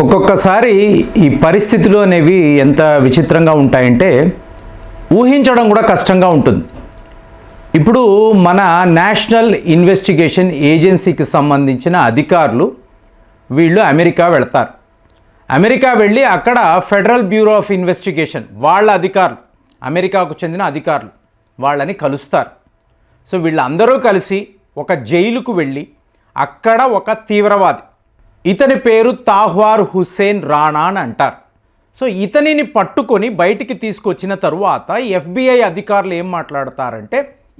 ఒక్కొక్కసారి ఈ పరిస్థితులు అనేవి ఎంత విచిత్రంగా ఉంటాయంటే ఊహించడం కూడా కష్టంగా ఉంటుంది. ఇప్పుడు మన నేషనల్ ఇన్వెస్టిగేషన్ ఏజెన్సీకి సంబంధించిన అధికారులు వీళ్ళు అమెరికా వెళతారు. అమెరికా వెళ్ళి అక్కడ ఫెడరల్ బ్యూరో ఆఫ్ ఇన్వెస్టిగేషన్ వాళ్ళ అధికారులు, అమెరికాకు చెందిన అధికారులు వాళ్ళని కలుస్తారు. సో వీళ్ళందరూ కలిసి ఒక జైలుకు వెళ్ళి అక్కడ ఒక తీవ్రవాది, ఇతని పేరు తాహ్వార్ హుస్సేన్ రాణా అని అంటారు. సో ఇతనిని పట్టుకొని బయటికి తీసుకొచ్చిన తరువాత FBI అధికారులు ఏం మాట్లాడతారంటే,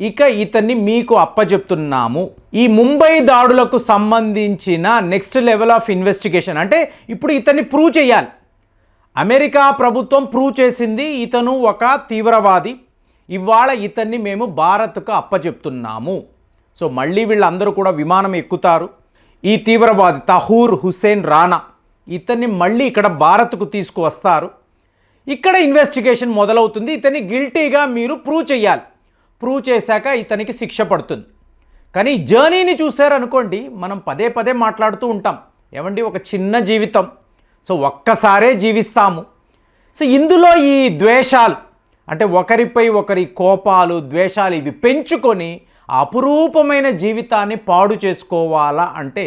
ఇక ఇతన్ని మీకు అప్పచెప్తున్నాము, ఈ ముంబై దాడులకు సంబంధించిన నెక్స్ట్ లెవెల్ ఆఫ్ ఇన్వెస్టిగేషన్, అంటే ఇప్పుడు ఇతన్ని ప్రూవ్ చేయాలి. అమెరికా ప్రభుత్వం ప్రూవ్ చేసింది ఇతను ఒక తీవ్రవాది, ఇవాళ ఇతన్ని మేము భారత్కు అప్పచెప్తున్నాము. సో మళ్ళీ వీళ్ళందరూ కూడా విమానం ఎక్కుతారు. ఈ తీవ్రవాది తాహూర్ హుస్సేన్ రాణా ఇతన్ని మళ్ళీ ఇక్కడ భారత్కు తీసుకువస్తారు. ఇక్కడ ఇన్వెస్టిగేషన్ మొదలవుతుంది. ఇతన్ని గిల్టీగా మీరు ప్రూవ్ చేయాలి. ప్రూవ్ చేశాక ఇతనికి శిక్ష పడుతుంది. కానీ జర్నీని చూశారనుకోండి, మనం పదే పదే మాట్లాడుతూ ఉంటాం, ఏమండి ఒక చిన్న జీవితం, సో ఒక్కసారే జీవిస్తాము. సో ఇందులో ఈ ద్వేషాలు, అంటే ఒకరిపై ఒకరి కోపాలు, ద్వేషాలు ఇవి పెంచుకొని అపురూపమైన జీవితాన్ని పాడు చేసుకోవాలా అంటే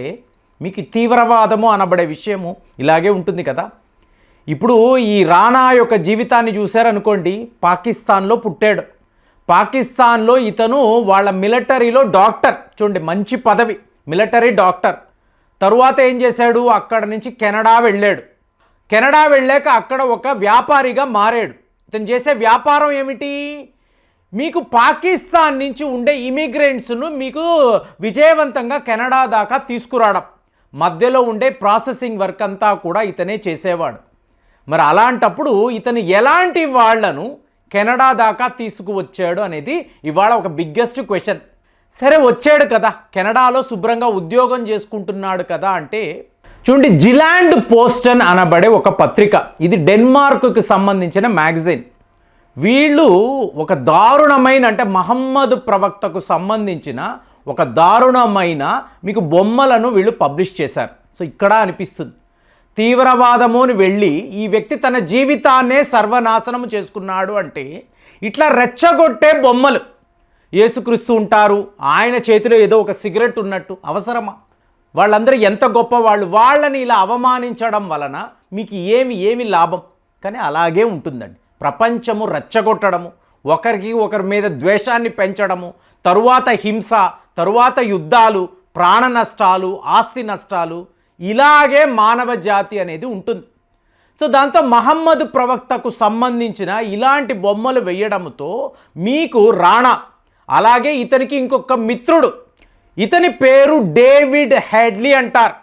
మీకు తీవ్రవాదము అనబడే విషయము ఇలాగే ఉంటుంది కదా. ఇప్పుడు ఈ రాణా యొక్క జీవితాన్ని చూశారనుకోండి, పాకిస్తాన్లో పుట్టాడు. పాకిస్తాన్లో ఇతను వాళ్ళ మిలిటరీలో డాక్టర్, చూడండి మంచి పదవి, మిలిటరీ డాక్టర్. తరువాత ఏం చేశాడు, అక్కడ నుంచి కెనడా వెళ్ళాడు. కెనడా వెళ్ళాక అక్కడ ఒక వ్యాపారిగా మారాడు. ఇతను చేసే వ్యాపారం ఏమిటి, మీకు పాకిస్తాన్ నుంచి ఉండే ఇమిగ్రెంట్స్ను మీకు విజయవంతంగా కెనడా దాకా తీసుకురావడం, మధ్యలో ఉండే ప్రాసెసింగ్ వర్క్ అంతా కూడా ఇతనే చేసేవాడు. మరి అలాంటప్పుడు ఇతను ఎలాంటి వాళ్లను కెనడా దాకా తీసుకువచ్చాడు అనేది ఇవాళ ఒక బిగ్గెస్ట్ క్వశ్చన్. సరే వచ్చాడు కదా, కెనడాలో శుభ్రంగా ఉద్యోగం చేసుకుంటున్నాడు కదా అంటే, చూడండి జిలాండ్ పోస్టన్ అనబడే ఒక పత్రిక, ఇది డెన్మార్క్కి సంబంధించిన మ్యాగజైన్. వీళ్ళు ఒక దారుణమైన, అంటే మహమ్మద్ ప్రవక్తకు సంబంధించిన ఒక దారుణమైన మీకు బొమ్మలను వీళ్ళు పబ్లిష్ చేశారు. సో ఇక్కడ అనిపిస్తుంది తీవ్రవాదముని వెళ్ళి ఈ వ్యక్తి తన జీవితాన్నే సర్వనాశనం చేసుకున్నాడు అంటే, ఇట్లా రెచ్చగొట్టే బొమ్మలు, యేసుక్రీస్తు ఉంటారు, ఆయన చేతిలో ఏదో ఒక సిగరెట్ ఉన్నట్టు, అవసరమా? వాళ్ళందరూ ఎంత గొప్ప వాళ్ళు, వాళ్ళని ఇలా అవమానించడం వలన మీకు ఏమి లాభం? కానీ అలాగే ఉంటుందండి. ప్రపంచము రెచ్చగొట్టడము, ఒకరికి ఒకరి మీద ద్వేషాన్ని పెంచడము, తరువాత హింస, తరువాత యుద్ధాలు, ప్రాణ నష్టాలు, ఆస్తి నష్టాలు, ఇలాగే మానవ జాతి అనేది ఉంటుంది. సో దాంతో మహమ్మద్ ప్రవక్తకు సంబంధించిన ఇలాంటి బొమ్మలు వేయడంతో మీకు రాణా, అలాగే ఇతనికి ఇంకొక మిత్రుడు, ఇతని పేరు డేవిడ్ హెడ్లీ అంటారు.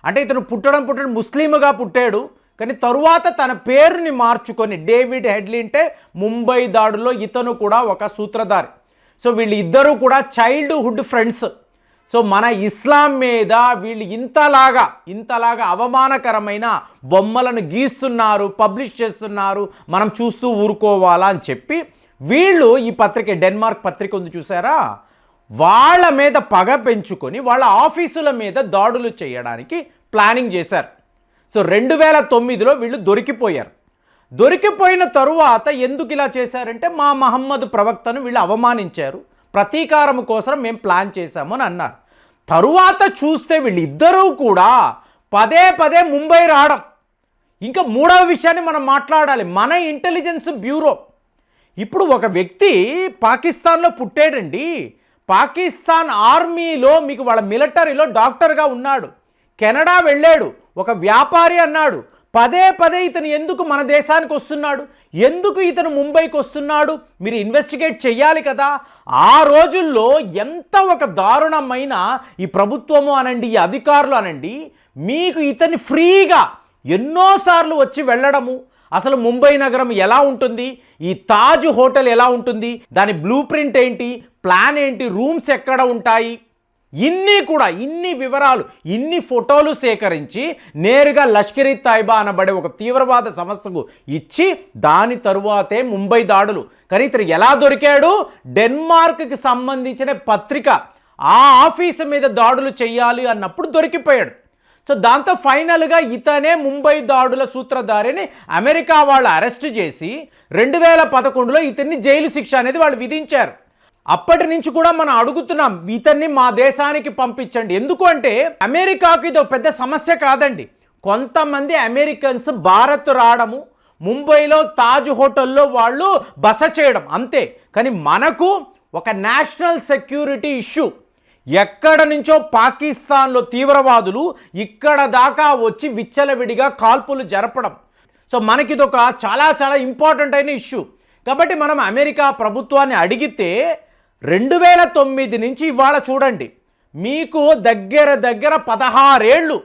అంటే ఇతను పుట్టడం ముస్లింగా పుట్టాడు, కానీ తరువాత తన పేరుని మార్చుకొని డేవిడ్ హెడ్లీ, అంటే ముంబై దాడుల్లో ఇతను కూడా ఒక సూత్రధారి. సో వీళ్ళు ఇద్దరూ కూడా చైల్డ్హుడ్ ఫ్రెండ్స్. సో మన ఇస్లాం మీద వీళ్ళు ఇంతలాగా అవమానకరమైన బొమ్మలను గీస్తున్నారు, పబ్లిష్ చేస్తున్నారు, మనం చూస్తూ ఊరుకోవాలా అని చెప్పి వీళ్ళు ఈ పత్రిక, డెన్మార్క్ పత్రిక ఉంది చూసారా, వాళ్ళ మీద పగ పెంచుకొని వాళ్ళ ఆఫీసుల మీద దాడులు చేయడానికి ప్లానింగ్ చేశారు. సో 2009లో వీళ్ళు దొరికిపోయారు. దొరికిపోయిన తరువాత ఎందుకు ఇలా చేశారంటే, మా మహమ్మద్ ప్రవక్తను వీళ్ళు అవమానించారు, ప్రతీకారం కోసం మేము ప్లాన్ చేశాము అని అన్నారు. తరువాత చూస్తే వీళ్ళిద్దరూ కూడా పదే ముంబై రావడం. ఇంకా మూడవ విషయాన్ని మనం మాట్లాడాలి, మన ఇంటెలిజెన్స్ బ్యూరో. ఇప్పుడు ఒక వ్యక్తి పాకిస్తాన్లో పుట్టాడండి, పాకిస్తాన్ ఆర్మీలో మీకు వాళ్ళ మిలిటరీలో డాక్టర్గా ఉన్నాడు, కెనడా వెళ్ళాడు, ఒక వ్యాపారి అన్నాడు. పదే ఇతను ఎందుకు మన దేశానికి వస్తున్నాడు, ఎందుకు ఇతను ముంబైకి వస్తున్నాడు, మీరు ఇన్వెస్టిగేట్ చేయాలి కదా. ఆ రోజుల్లో ఎంత ఒక దారుణమైన ఈ ప్రభుత్వము అనండి, ఈ అధికారులు అనండి, మీకు ఇతన్ని ఫ్రీగా ఎన్నోసార్లు వచ్చి వెళ్ళడము, అసలు ముంబై నగరం ఎలా ఉంటుంది, ఈ తాజ్ హోటల్ ఎలా ఉంటుంది, దాని బ్లూ ప్రింట్ ఏంటి, ప్లాన్ ఏంటి, రూమ్స్ ఎక్కడ ఉంటాయి, ఇన్ని వివరాలు, ఇన్ని ఫోటోలు సేకరించి నేరుగా లష్కర్-ఇ తైబా అనబడే ఒక తీవ్రవాద సంస్థకు ఇచ్చి దాని తరువాతే ముంబై దాడులు. కానీ ఇతను ఎలా దొరికాడు, డెన్మార్క్కి సంబంధించిన పత్రిక ఆ ఆఫీసు మీద దాడులు చేయాలి అన్నప్పుడు దొరికిపోయాడు. సో దాంతో ఫైనల్గా ఇతనే ముంబై దాడుల సూత్రధారిని అమెరికా వాళ్ళు అరెస్ట్ చేసి 2011లో ఇతన్ని జైలు శిక్ష అనేది వాళ్ళు విధించారు. అప్పటి నుంచి కూడా మనం అడుగుతున్నాం, ఇతన్ని మా దేశానికి పంపించండి. ఎందుకు అంటే అమెరికాకు ఇది ఒక పెద్ద సమస్య కాదండి. కొంతమంది అమెరికన్స్ భారత్ రావడము, ముంబైలో తాజ్ హోటల్లో వాళ్ళు బస చేయడం అంతే. కానీ మనకు ఒక నేషనల్ సెక్యూరిటీ ఇష్యూ. ఎక్కడ నుంచో పాకిస్తాన్లో తీవ్రవాదులు ఇక్కడ దాకా వచ్చి విచ్చలవిడిగా కాల్పులు జరపడం. సో మనకిది ఒక చాలా చాలా ఇంపార్టెంట్ అయిన ఇష్యూ. కాబట్టి మనం అమెరికా ప్రభుత్వాన్ని అడిగితే 2009 నుంచి ఇవాళ చూడండి, మీకు దగ్గర 16 ఏళ్ళు,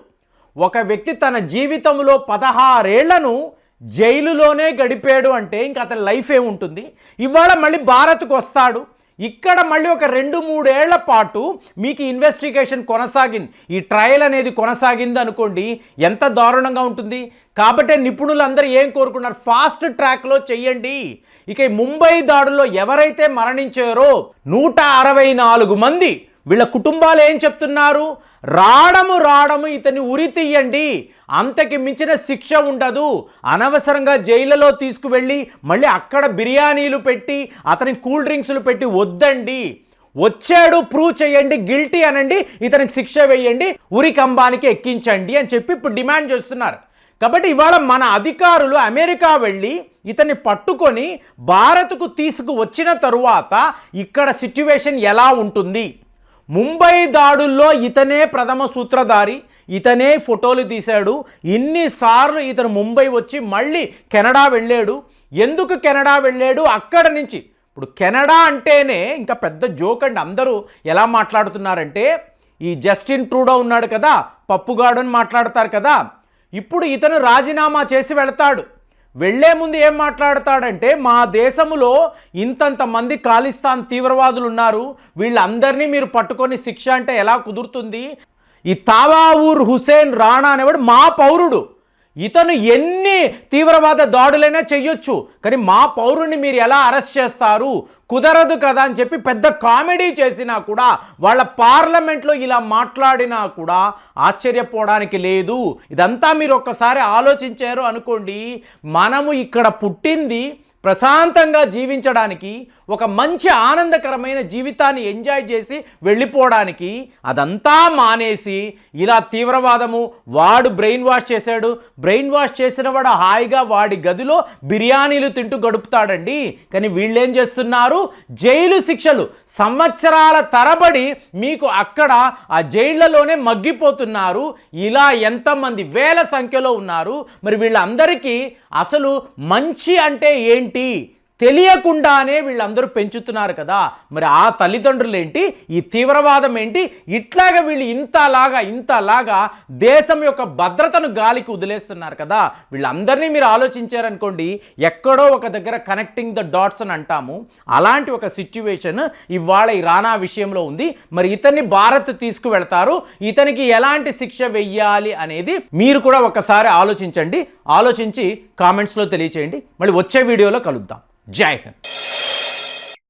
ఒక వ్యక్తి తన జీవితంలో 16 ఏళ్లను జైలులోనే గడిపాడు అంటే ఇంకా అతని లైఫ్ ఏముంటుంది. ఇవాళ మళ్ళీ భారత్కు వస్తాడు, ఇక్కడ మళ్ళీ ఒక 2-3 ఏళ్ల పాటు మీకు ఇన్వెస్టిగేషన్ కొనసాగింది, ఈ ట్రయల్ అనేది కొనసాగింది అనుకోండి, ఎంత దారుణంగా ఉంటుంది. కాబట్టి నిపుణులందరూ ఏం కోరుకున్నారు, ఫాస్ట్ ట్రాక్లో చెయ్యండి. ఇక ఈ ముంబై దాడుల్లో ఎవరైతే మరణించారో 164 మంది, వీళ్ళ కుటుంబాలు ఏం చెప్తున్నారు, రావడము ఇతన్ని ఉరి తీయండి, అంతకి మించిన శిక్ష ఉండదు, అనవసరంగా జైలులో తీసుకువెళ్ళి మళ్ళీ అక్కడ బిర్యానీలు పెట్టి అతనికి కూల్ డ్రింక్స్లు పెట్టి వద్దండి, వచ్చాడు ప్రూవ్ చేయండి, గిల్టీ అనండి, ఇతనికి శిక్ష వేయండి, ఉరి కంబానికి ఎక్కించండి అని చెప్పి ఇప్పుడు డిమాండ్ చేస్తున్నారు. కాబట్టి ఇవాళ మన అధికారులు అమెరికా వెళ్ళి ఇతన్ని పట్టుకొని భారత్కు తీసుకువచ్చిన తరువాత ఇక్కడ సిచ్యువేషన్ ఎలా ఉంటుంది. ముంబై దాడుల్లో ఇతనే ప్రథమ సూత్రధారి, ఇతనే ఫోటోలు తీశాడు. ఇన్నిసార్లు ఇతను ముంబై వచ్చి మళ్ళీ కెనడా వెళ్ళాడు. ఎందుకు కెనడా వెళ్ళాడు, అక్కడ నుంచి ఇప్పుడు కెనడా అంటేనే ఇంకా పెద్ద జోక్ అండి. అందరూ ఎలా మాట్లాడుతున్నారంటే, ఈ జస్టిన్ ట్రూడో ఉన్నాడు కదా, పప్పుగాడు అని మాట్లాడతారు కదా, ఇప్పుడు ఇతను రాజీనామా చేసి వెళతాడు. వెళ్లే ముందు ఏం మాట్లాడతాడంటే, మా దేశంలో ఇంతంత మంది ఖాలిస్తాన్ తీవ్రవాదులు ఉన్నారు, వీళ్ళందరినీ మీరు పట్టుకొని శిక్ష అంటే ఎలా కుదురుతుంది. ఈ తావావూర్ హుసేన్ రాణా అనేవాడు మా పౌరుడు, ఇతను ఎన్ని తీవ్రవాద దాడులైనా చెయ్యొచ్చు, కానీ మా పౌరుడిని మీరు ఎలా అరెస్ట్ చేస్తారు, కుదరదు కదా అని చెప్పి పెద్ద కామెడీ చేసినా కూడా, వాళ్ళ పార్లమెంట్లో ఇలా మాట్లాడినా కూడా ఆశ్చర్యపోవడానికి లేదు. ఇదంతా మీరు ఒక్కసారి ఆలోచించారు అనుకోండి, మనము ఇక్కడ పుట్టింది ప్రశాంతంగా జీవించడానికి, ఒక మంచి ఆనందకరమైన జీవితాన్ని ఎంజాయ్ చేసి వెళ్ళిపోవడానికి, అదంతా మానేసి ఇలా తీవ్రవాదము, వాడు బ్రెయిన్ వాష్ చేశాడు, బ్రెయిన్ వాష్ చేసిన వాడు హాయిగా వాడి గదిలో బిర్యానీలు తింటూ గడుపుతాడండి. కానీ వీళ్ళేం చేస్తున్నారు, జైలు శిక్షలు సంవత్సరాల తరబడి మీకు అక్కడ ఆ జైళ్లలోనే మగ్గిపోతున్నారు. ఇలా ఎంతమంది వేల సంఖ్యలో ఉన్నారు. మరి వీళ్ళందరికీ అసలు మంచి అంటే ఏంటి తెలియకుండానే వీళ్ళందరూ పెంచుతున్నారు కదా. మరి ఆ తల్లిదండ్రులు ఏంటి, ఈ తీవ్రవాదం ఏంటి, ఇట్లాగా వీళ్ళు ఇంతలాగా దేశం యొక్క భద్రతను గాలికి వదిలేస్తున్నారు కదా. వీళ్ళందరినీ మీరు ఆలోచించారనుకోండి, ఎక్కడో ఒక దగ్గర కనెక్టింగ్ ద డాట్స్ అని అంటాము, అలాంటి ఒక సిచ్యువేషన్ ఇవాళ ఈ రాణా విషయంలో ఉంది. మరి ఇతన్ని భారత్ తీసుకువెళ్తారు, ఇతనికి ఎలాంటి శిక్ష వెయ్యాలి అనేది మీరు కూడా ఒకసారి ఆలోచించండి. ఆలోచించి కామెంట్స్లో తెలియచేయండి. మళ్ళీ వచ్చే వీడియోలో కలుద్దాం. జై హింద్.